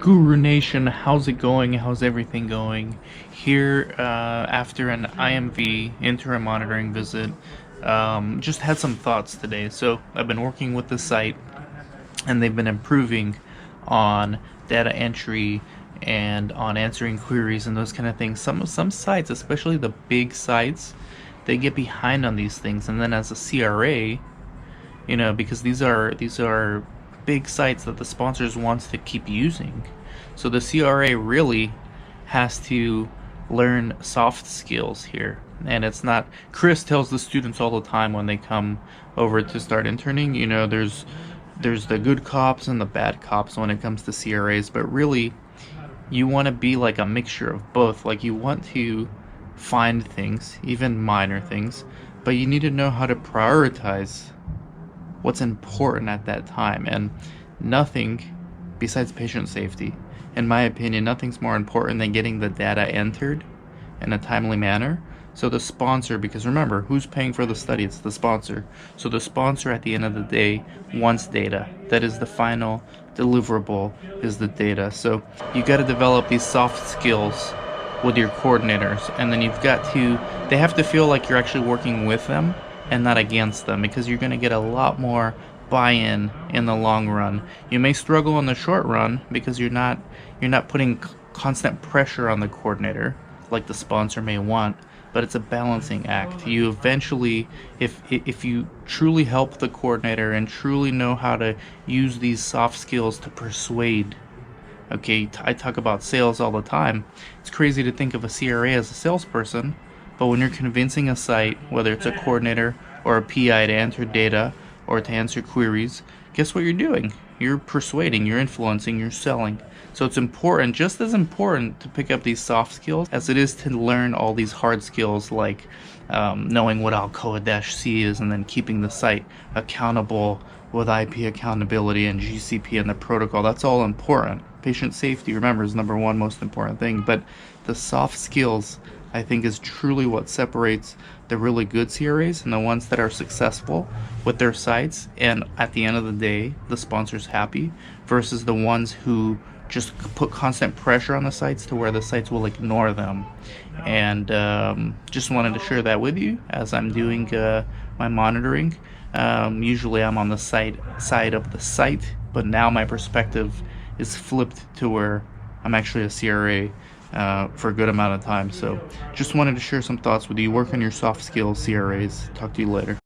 Guru Nation, how's it going? How's everything going? Here, after an IMV, interim monitoring visit, just had some thoughts today. So, I've been working with the site, and they've been improving on data entry and on answering queries and those kind of things. Some sites, especially the big sites, they get behind on these things, and then as a CRA, because these are big sites that the sponsors wants to keep using. So the CRA really has to learn soft skills here. And it's not, Chris tells the students all the time when they come over to start interning, there's the good cops and the bad cops when it comes to CRAs, but really you want to be like a mixture of both. Like, you want to find things, even minor things, but you need to know how to prioritize what's important at that time. And nothing besides patient safety, in my opinion, nothing's more important than getting the data entered in a timely manner. So the sponsor, because remember, who's paying for the study? It's the sponsor. So the sponsor at the end of the day wants data. That is the final deliverable, is the data. So you got to develop these soft skills with your coordinators, and then they have to feel like you're actually working with them and not against them, because you're going to get a lot more buy-in in the long run. You may struggle in the short run because you're not putting constant pressure on the coordinator like the sponsor may want, but it's a balancing act. You eventually, if you truly help the coordinator and truly know how to use these soft skills to persuade. Okay, I talk about sales all the time. It's crazy to think of a CRA as a salesperson, but when you're convincing a site, whether it's a coordinator or a PI, to enter data or to answer queries, guess what you're doing? You're persuading, you're influencing, you're selling. So it's important, just as important, to pick up these soft skills as it is to learn all these hard skills, like knowing what Alcoa-C is, and then keeping the site accountable with IP accountability and GCP and the protocol. That's all important. Patient safety, remember, is number one most important thing, but the soft skills, I think, is truly what separates the really good CRAs and the ones that are successful with their sites, and at the end of the day the sponsor's happy, versus the ones who just put constant pressure on the sites to where the sites will ignore them. And just wanted to share that with you as I'm doing my monitoring. Usually I'm on the side of the site, but now my perspective is flipped to where I'm actually a CRA for a good amount of time. So just wanted to share some thoughts with you. Work on your soft skills, CRAs. Talk to you later.